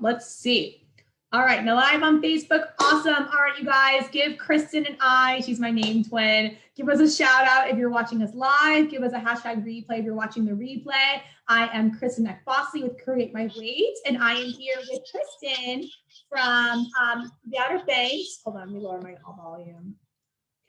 let's see. All right, now live on Facebook. Awesome. All right, you guys, give Christen and I, she's my name twin, give us a shout out if you're watching us live. Give us a hashtag replay if you're watching the replay. I am Christen Ekbossi with Create My Weight, and I am here with Christen from the Outer Banks. Hold on, let me lower my volume.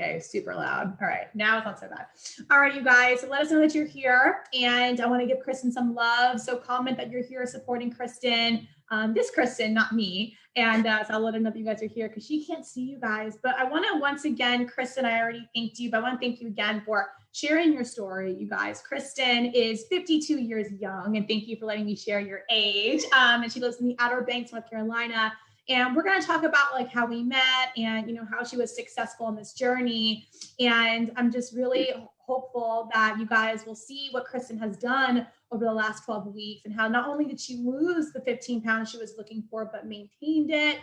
Okay, super loud. All right, now it's not so bad. All right, you guys, so let us know that you're here, and I want to give Christen some love. So comment that you're here supporting Christen, this Christen, not me. And so I'll let her know that you guys are here because she can't see you guys. But I want to once again, Christen, I already thanked you, but I want to thank you again for sharing your story, you guys. Christen is 52 years young, and thank you for letting me share your age. And she lives in the Outer Banks, North Carolina. And we're going to talk about like how we met and, you know, how she was successful in this journey. And I'm just really hopeful that you guys will see what Christen has done over the last 12 weeks and how not only did she lose the 15 pounds she was looking for, but maintained it.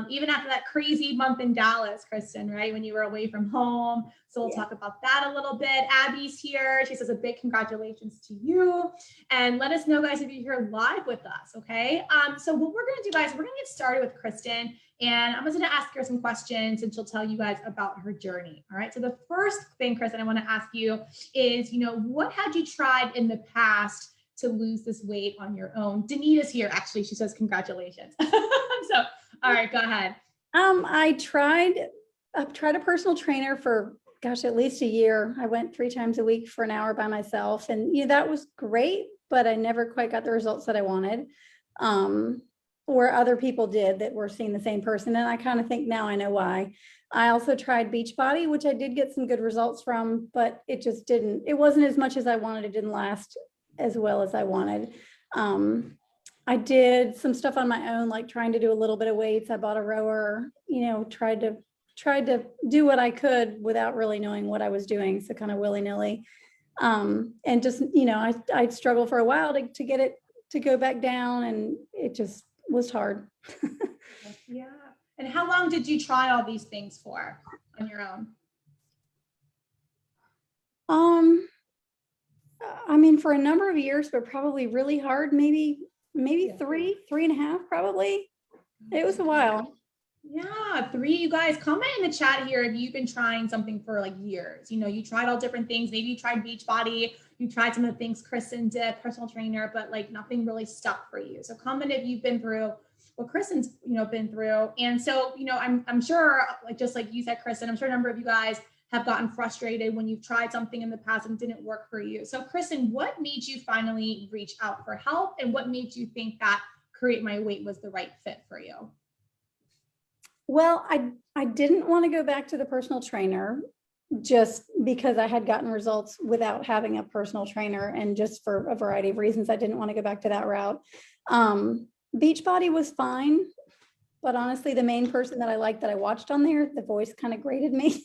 Even after that crazy month in Dallas, Christen, right? When you were away from home. So we'll talk about that a little bit. Abby's here. She says a big congratulations to you. And let us know, guys, if you're here live with us, okay? So what we're gonna do, guys, we're gonna get started with Christen, and I'm just gonna ask her some questions and she'll tell you guys about her journey, all right? So the first thing, Christen, I wanna ask you is, you know, what had you tried in the past to lose this weight on your own? Danita's here, actually. She says congratulations. So, all right, go ahead. I tried a personal trainer for, gosh, at least a year. I went 3 times a week for an hour by myself, and you know, that was great, but I never quite got the results that I wanted, or other people did that were seeing the same person. And I kind of think now I know why. I also tried Beachbody, which I did get some good results from, but it wasn't as much as I wanted. It didn't last as well as I wanted. I did some stuff on my own, like trying to do a little bit of weights. I bought a rower, you know, tried to do what I could without really knowing what I was doing. So kind of willy-nilly. And just, you know, I'd struggle for a while to get it to go back down, and it just was hard. Yeah. And how long did you try all these things for on your own? I mean, for a number of years, but probably really hard, maybe 3.5, probably. It was a while. Yeah, 3. You guys, comment in the chat here if you've been trying something for like years. You know, you tried all different things. Maybe you tried Beachbody, you tried some of the things Christen did, personal trainer, but like nothing really stuck for you. So comment if you've been through what Christen's, you know, been through. And so, you know, I'm sure, like just like you said, Christen, I'm sure a number of you guys have gotten frustrated when you've tried something in the past and didn't work for you. So Christen, what made you finally reach out for help, and what made you think that Create My Weight was the right fit for you? Well, I didn't want to go back to the personal trainer just because I had gotten results without having a personal trainer, and just for a variety of reasons, I didn't want to go back to that route. Beachbody was fine, but honestly, the main person that I liked that I watched on there, the voice kind of grated me.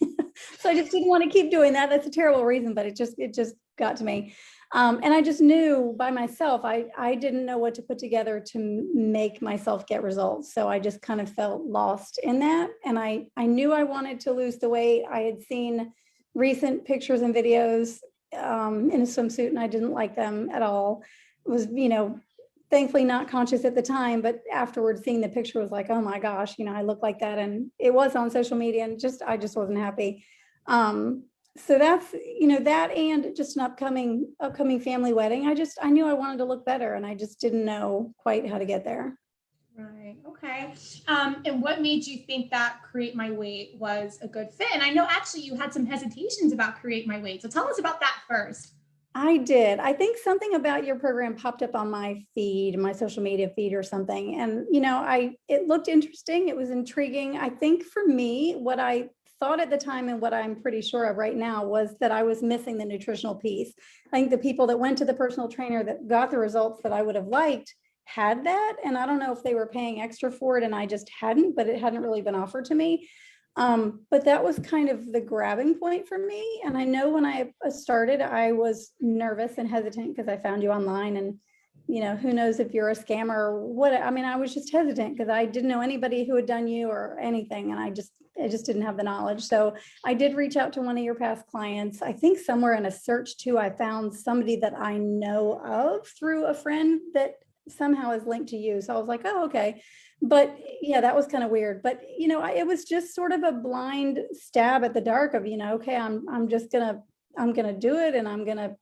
So I just didn't want to keep doing that. That's a terrible reason, but it just got to me. And I just knew by myself, I didn't know what to put together to make myself get results. So I just kind of felt lost in that. And I knew I wanted to lose the weight. I had seen recent pictures and videos in a swimsuit, and I didn't like them at all. It was, you know, thankfully not conscious at the time, but afterwards seeing the picture was like, oh my gosh, you know, I look like that. And it was on social media, and I just wasn't happy. So that's, you know, that and just an upcoming family wedding. I knew I wanted to look better, and I just didn't know quite how to get there. Right. Okay. And what made you think that Create My Weight was a good fit? And I know actually you had some hesitations about Create My Weight. So tell us about that first. I did. I think something about your program popped up on my feed, my social media feed or something. And, you know, it looked interesting. It was intriguing. I think for me, what I thought at the time, and what I'm pretty sure of right now, was that I was missing the nutritional piece. I think the people that went to the personal trainer that got the results that I would have liked had that. And I don't know if they were paying extra for it and I just hadn't, but it hadn't really been offered to me. But that was kind of the grabbing point for me. And I know when I started, I was nervous and hesitant because I found you online, and, you know, who knows if you're a scammer or what. I mean, I was just hesitant because I didn't know anybody who had done you or anything. And I just didn't have the knowledge. So I did reach out to one of your past clients. I think somewhere in a search too, I found somebody that I know of through a friend that somehow is linked to you. So I was like, oh, okay. But yeah, that was kind of weird. But, it was just sort of a blind stab at the dark of, okay, I'm going to do it, and I'm going to,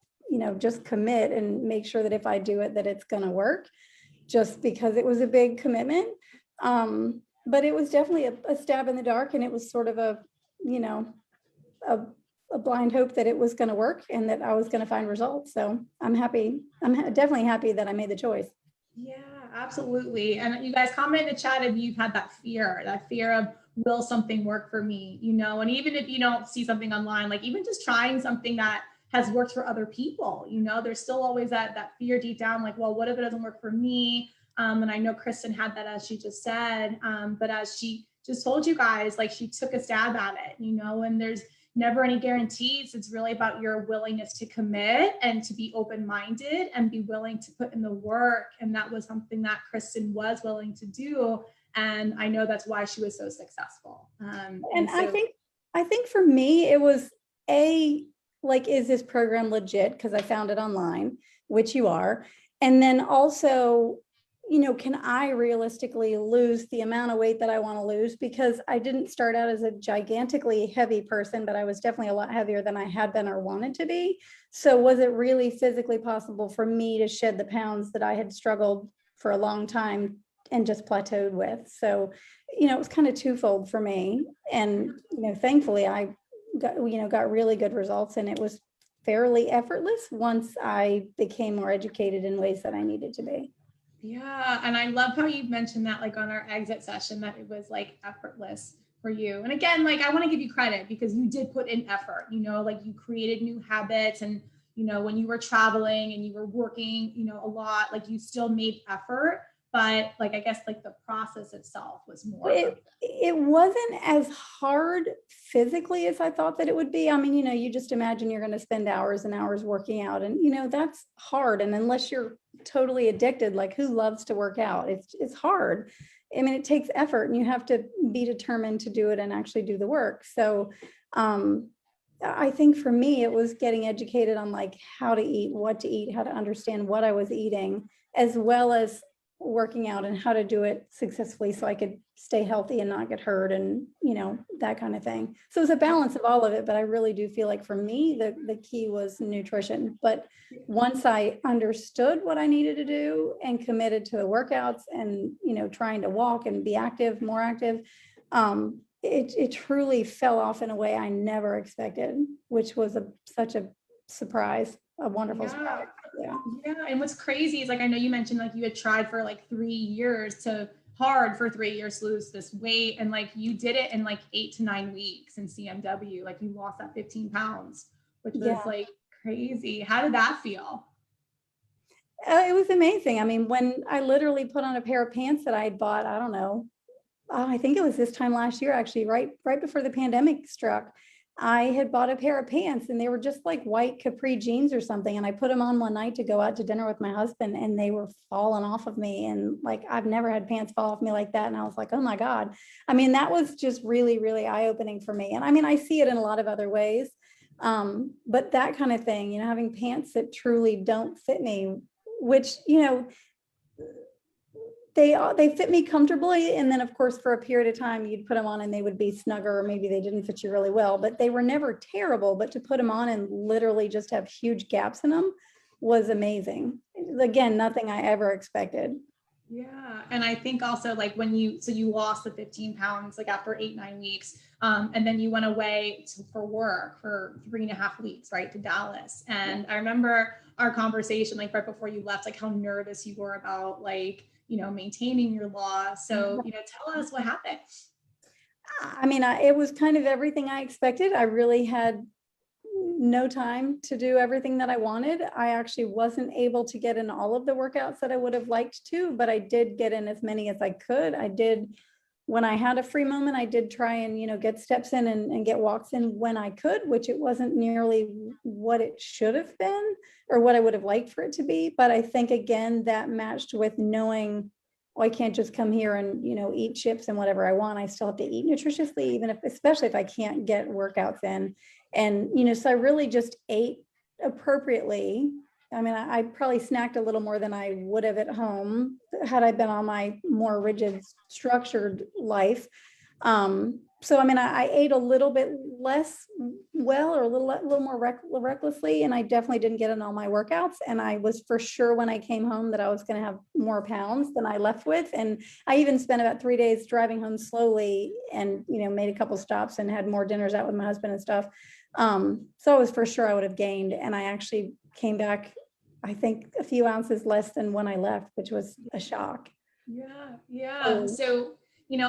just commit and make sure that if I do it, that it's going to work, just because it was a big commitment. But it was definitely a stab in the dark, and it was sort of a, a, a blind hope that it was going to work and that I was going to find results. So I'm happy. Definitely happy that I made the choice. Yeah, absolutely. And you guys comment in the chat if you've had that fear of, will something work for me? And even if you don't see something online, like even just trying something that has worked for other people, there's still always that fear deep down, like, well, what if it doesn't work for me? And I know Christen had that, as she just said, but as she just told you guys, like, she took a stab at it, and there's never any guarantees. It's really about your willingness to commit and to be open-minded and be willing to put in the work. And that was something that Christen was willing to do. And I know that's why she was so successful. And so, I think for me, it was like, is this program legit? Because I found it online, which you are. And then also, can I realistically lose the amount of weight that I want to lose? Because I didn't start out as a gigantically heavy person, but I was definitely a lot heavier than I had been or wanted to be. So was it really physically possible for me to shed the pounds that I had struggled for a long time and just plateaued with? So, it was kind of twofold for me. And, thankfully I got really good results, and it was fairly effortless once I became more educated in ways that I needed to be. Yeah. And I love how you mentioned that, like on our exit session, that it was like effortless for you. And again, like, I want to give you credit because you did put in effort, like you created new habits, and, when you were traveling and you were working, a lot, like you still made effort, but like, I guess like the process itself was more. It wasn't as hard physically as I thought that it would be. I mean, you just imagine you're going to spend hours and hours working out, and, that's hard. And unless you're totally addicted, like, who loves to work out? It's hard. I mean, it takes effort, and you have to be determined to do it and actually do the work. So, I think for me, it was getting educated on like how to eat, what to eat, how to understand what I was eating, as well as working out and how to do it successfully so I could stay healthy and not get hurt, and, that kind of thing. So it was a balance of all of it, but I really do feel like for me, the key was nutrition. But once I understood what I needed to do and committed to the workouts and, trying to walk and be active, more active, it truly fell off in a way I never expected, which was such a surprise, a wonderful surprise. Yeah. And what's crazy is, like, I know you mentioned like you had tried for like 3 years to lose this weight, and like you did it in like 8 to 9 weeks in CMW. Like, you lost that 15 pounds, which was like crazy. How did that feel? It was amazing. I mean, when I literally put on a pair of pants that I had bought, I don't know, I think it was this time last year, actually, right before the pandemic struck. I had bought a pair of pants, and they were just like white capri jeans or something. And I put them on one night to go out to dinner with my husband, and they were falling off of me. And like, I've never had pants fall off me like that. And I was like, oh my God. I mean, that was just really, really eye-opening for me. And I mean, I see it in a lot of other ways. But that kind of thing, having pants that truly don't fit me, which, they fit me comfortably. And then of course, for a period of time, you'd put them on and they would be snugger, or maybe they didn't fit you really well, but they were never terrible. But to put them on and literally just have huge gaps in them was amazing. Again, nothing I ever expected. Yeah. And I think also, like, when you lost the 15 pounds, like after 8, 9 weeks, and then you went away for work for 3.5 weeks, right, to Dallas. And I remember our conversation, like right before you left, like how nervous you were about, like, maintaining your loss. So, tell us what happened. I mean, it was kind of everything I expected. I really had no time to do everything that I wanted. I actually wasn't able to get in all of the workouts that I would have liked to, but I did get in as many as I could. I did, when I had a free moment, I did try and, get steps in and get walks in when I could, which it wasn't nearly what it should have been or what I would have liked for it to be. But I think, again, that matched with knowing, oh, I can't just come here and, eat chips and whatever I want. I still have to eat nutritiously, especially if I can't get workouts in. And, so I really just ate appropriately I mean, I probably snacked a little more than I would have at home had I been on my more rigid, structured life. So, I mean, I ate a little bit less well, or a little more recklessly, and I definitely didn't get in all my workouts. And I was for sure when I came home that I was going to have more pounds than I left with. And I even spent about 3 days driving home slowly, and made a couple stops and had more dinners out with my husband and stuff. So I was for sure I would have gained, and I actually came back, I think, a few ounces less than when I left, which was a shock. Yeah. So,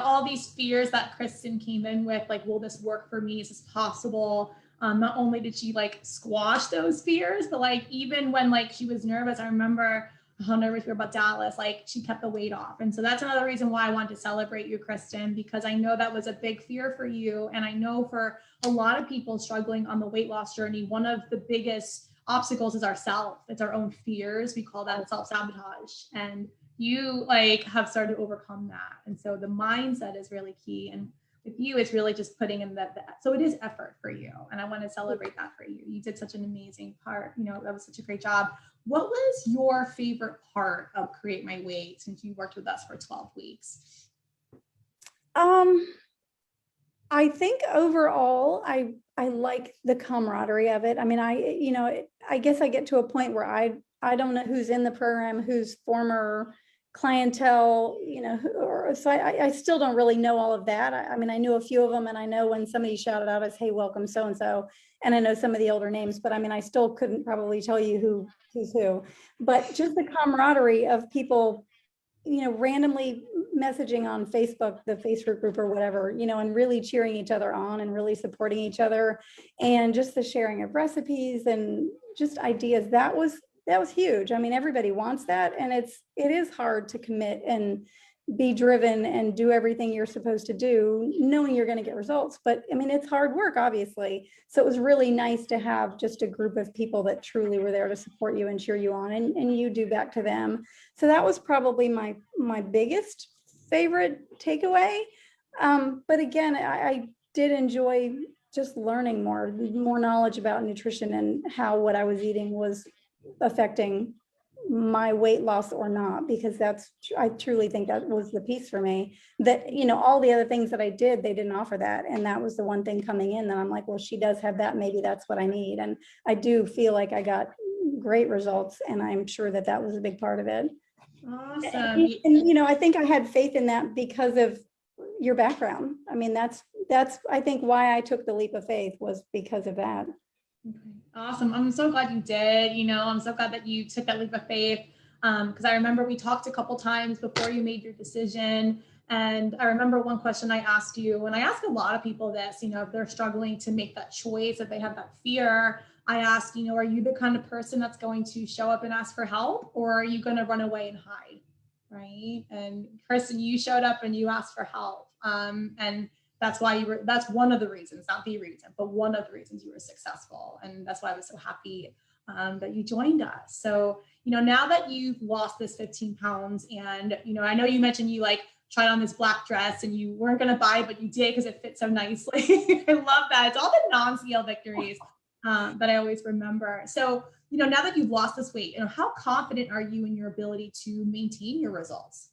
all these fears that Christen came in with, like, will this work for me? Is this possible? Not only did she like squash those fears, but like even when like she was nervous, I remember how nervous we were about Dallas, like she kept the weight off. And so that's another reason why I wanted to celebrate you, Christen, because I know that was a big fear for you. And I know for a lot of people struggling on the weight loss journey, one of the biggest obstacles is ourself. It's our own fears. We call that self-sabotage. And you like have started to overcome that. And so the mindset is really key. And with you, it's really just putting in that. So it is effort for you. And I want to celebrate that for you. You did such an amazing part. That was such a great job. What was your favorite part of Create My Weight since you worked with us for 12 weeks? I think overall, I like the camaraderie of it. I mean, I guess I get to a point where I don't know who's in the program, who's former clientele, so I still don't really know all of that. I mean, I knew a few of them, and I know when somebody shouted out as, "Hey, welcome so-and-so," and I know some of the older names, but I mean, I still couldn't probably tell you who's who, but just the camaraderie of people, randomly messaging on Facebook, the Facebook group or whatever, and really cheering each other on and really supporting each other, and just the sharing of recipes and just ideas. That was huge. I mean, everybody wants that. And it is hard to commit and be driven and do everything you're supposed to do, knowing you're going to get results. But I mean, it's hard work, obviously. So it was really nice to have just a group of people that truly were there to support you and cheer you on, and you do back to them. So that was probably my biggest favorite takeaway. But again, I did enjoy just learning more knowledge about nutrition and how what I was eating was affecting my weight loss or not, because I truly think that was the piece for me, that all the other things that I did, they didn't offer that, and that was the one thing coming in that I'm like, well, she does have that, maybe that's what I need. And I do feel like I got great results, and I'm sure that was a big part of it. Awesome. And I think I had faith in that because of your background. I mean, that's I think why I took the leap of faith was because of that. Okay. Awesome. I'm so glad you did. I'm so glad that you took that leap of faith. Because I remember we talked a couple times before you made your decision. And I remember one question I asked you, and I ask a lot of people this, if they're struggling to make that choice, if they have that fear, I asked, are you the kind of person that's going to show up and ask for help, or are you going to run away and hide? Right. And Christen, you showed up and you asked for help. And that's why that's one of the reasons, not the reason, but one of the reasons you were successful. And that's why I was so happy that you joined us. So, now that you've lost this 15 pounds and, I know you mentioned you like tried on this black dress and you weren't going to buy it, but you did because it fit so nicely. I love that. It's all the non-scale victories that I always remember. So, now that you've lost this weight, how confident are you in your ability to maintain your results?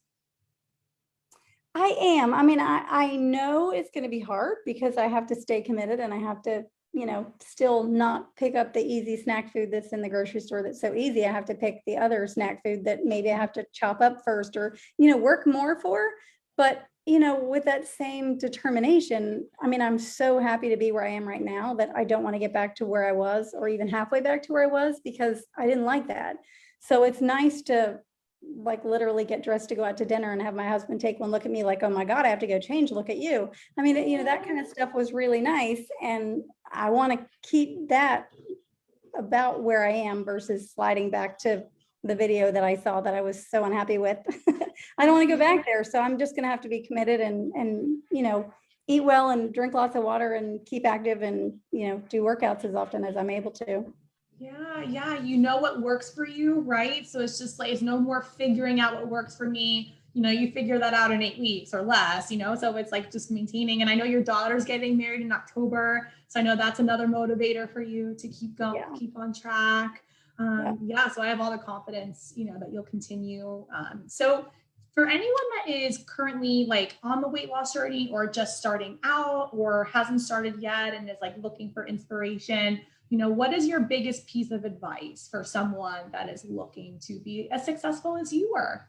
I am. I mean, I know it's going to be hard because I have to stay committed, and I have to, still not pick up the easy snack food that's in the grocery store that's so easy. I have to pick the other snack food that maybe I have to chop up first or, work more for. But, with that same determination, I mean, I'm so happy to be where I am right now that I don't want to get back to where I was, or even halfway back to where I was, because I didn't like that. So it's nice to like literally get dressed to go out to dinner and have my husband take one look at me like, oh my God, I have to go change. Look at you. I mean, that kind of stuff was really nice. And I want to keep that about where I am versus sliding back to the video that I saw that I was so unhappy with. I don't want to go back there. So I'm just going to have to be committed and, eat well and drink lots of water and keep active and, do workouts as often as I'm able to. Yeah. You know what works for you, right? So it's just like, it's no more figuring out what works for me. You figure that out in 8 weeks or less, so it's like just maintaining. And I know your daughter's getting married in October. So I know that's another motivator for you to keep going, keep on track. Yeah, so I have all the confidence, that you'll continue. So for anyone that is currently like on the weight loss journey or just starting out or hasn't started yet and is like looking for inspiration, what is your biggest piece of advice for someone that is looking to be as successful as you were?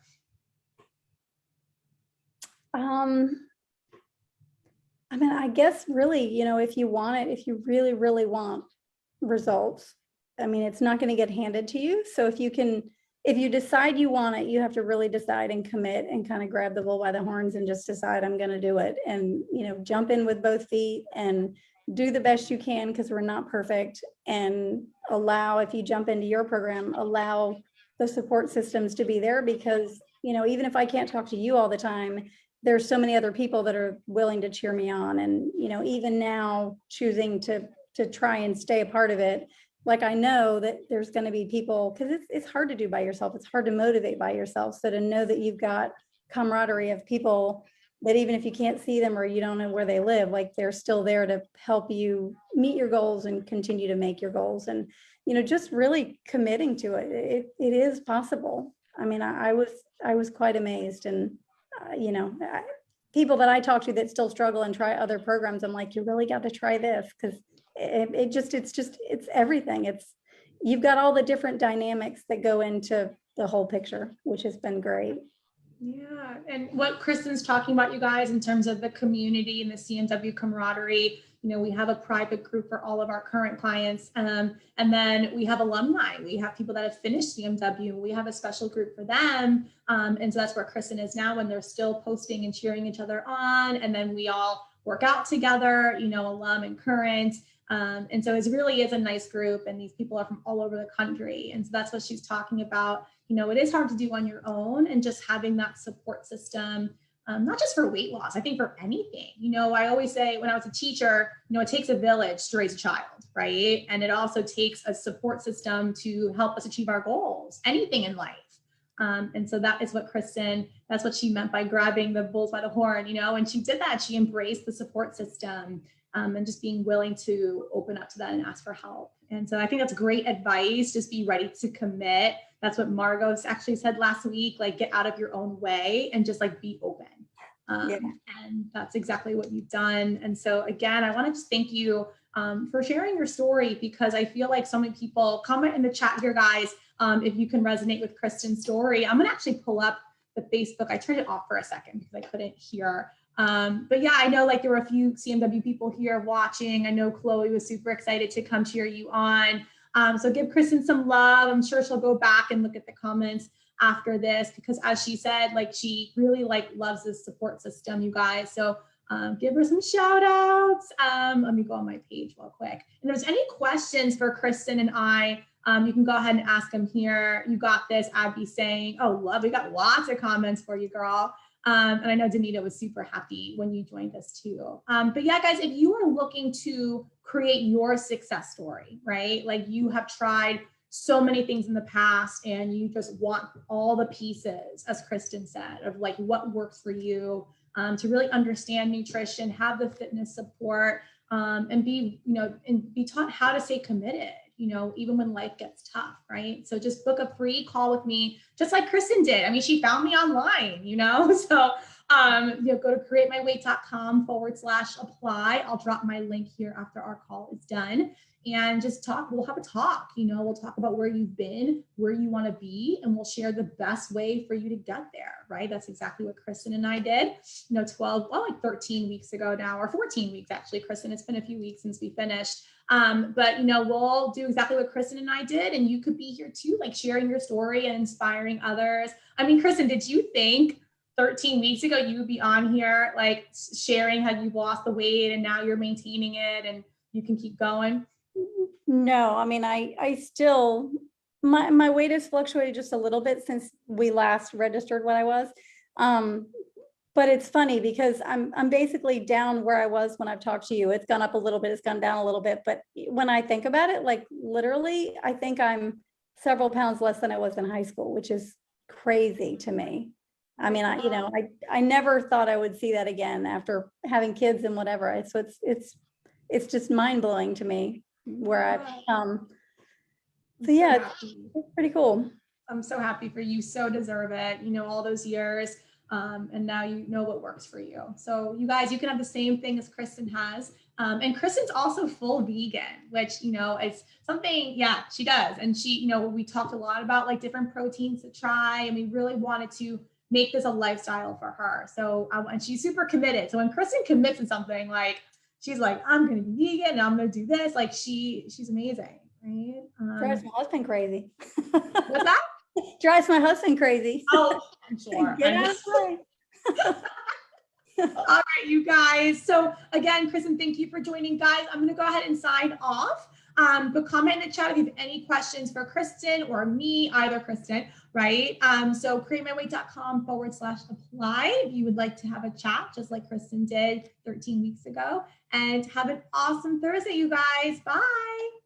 I mean, I guess really, if you want it, if you really, really want results, I mean, it's not going to get handed to you. So if you decide you want it, you have to really decide and commit and kind of grab the bull by the horns and just decide I'm going to do it. And, jump in with both feet and do the best you can, because we're not perfect. And if you jump into your program, allow the support systems to be there, because, even if I can't talk to you all the time, there's so many other people that are willing to cheer me on. And, even now choosing to try and stay a part of it, like I know that there's going to be people, because it's hard to do by yourself. It's hard to motivate by yourself. So to know that you've got camaraderie of people that even if you can't see them or you don't know where they live, like they're still there to help you meet your goals and continue to make your goals. And, just really committing to it. It is possible. I mean, I was quite amazed. And, people that I talk to that still struggle and try other programs, I'm like, you really got to try this, because it's everything. You've got all the different dynamics that go into the whole picture, which has been great. Yeah, and what Kristen's talking about, you guys, in terms of the community and the CMW camaraderie, we have a private group for all of our current clients. And then we have alumni. We have people that have finished CMW. We have a special group for them. And so that's where Kristen is now, when they're still posting and cheering each other on. And then we all work out together, alum and current. And so it really is a nice group, and these people are from all over the country. And so that's what she's talking about. It is hard to do on your own, and just having that support system, not just for weight loss, I think for anything. I always say when I was a teacher, it takes a village to raise a child, right? And it also takes a support system to help us achieve our goals, anything in life. And so that is what Kristen, that's what she meant by grabbing the bulls by the horn, and she did that. She embraced the support system. And just being willing to open up to that and ask for help. And so I think that's great advice. Just be ready to commit. That's what Margot actually said last week, like get out of your own way and just like be open. And that's exactly what you've done. And so again, I want to just thank you for sharing your story, because I feel like so many people comment in the chat here, guys, if you can resonate with Kristen's story. I'm going to actually pull up the Facebook. I turned it off for a second because I couldn't hear. But yeah, I know like there were a few CMW people here watching. I know Chloe was super excited to come cheer you on. So give Kristen some love. I'm sure she'll go back and look at the comments after this, because as she said, like she really like loves this support system, you guys. So give her some shout outs. Let me go on my page real quick. And if there's any questions for Kristen and I, you can go ahead and ask them here. You got this, Abby saying, oh, love, we got lots of comments for you, girl. And I know Danita was super happy when you joined us too. But yeah, guys, if you are looking to create your success story, right? Like you have tried so many things in the past and you just want all the pieces, as Kristen said, of like what works for you, to really understand nutrition, have the fitness support, and be taught how to stay committed, even when life gets tough, right? So just book a free call with me, just like Kristen did. I mean, she found me online, so go to createmyweight.com/apply. I'll drop my link here after our call is done, and just talk. We'll have a talk, we'll talk about where you've been, where you want to be, and we'll share the best way for you to get there, right? That's exactly what Kristen and I did, 13 weeks ago now, or 14 weeks, actually, Kristen, it's been a few weeks since we finished. But we'll do exactly what Kristen and I did, and you could be here too, like sharing your story and inspiring others. I mean, Kristen, did you think 13 weeks ago you would be on here, like sharing how you've lost the weight and now you're maintaining it and you can keep going? No, I mean, I still, my weight has fluctuated just a little bit since we last registered what I was. But it's funny because I'm basically down where I was when I've talked to you. It's gone up a little bit, it's gone down a little bit. But when I think about it, like literally, I think I'm several pounds less than I was in high school, which is crazy to me. I mean, I never thought I would see that again after having kids and whatever. So it's just mind blowing to me where I've come. So yeah, happy. it's pretty cool. I'm so happy for you. So deserve it. You know, all those years. And now you know what works for you. So you guys, you can have the same thing as Christen has. And Kristen's also full vegan, which, you know, is something, yeah, she does. And she, you know, we talked a lot about like different proteins to try, and we really wanted to make this a lifestyle for her. So, and she's super committed. So when Christen commits to something, like, she's like, I'm going to be vegan and I'm going to do this. Like she's amazing. Right. Drives my husband crazy. What's that? Drives my husband crazy. Oh, I'm sure. Get out of the way. All right, you guys. So again, Christen, thank you for joining, guys. I'm going to go ahead and sign off. But comment in the chat if you have any questions for Christen or me, either Christen, right? So createmyweight.com/apply if you would like to have a chat, just like Christen did 13 weeks ago. And have an awesome Thursday, you guys. Bye.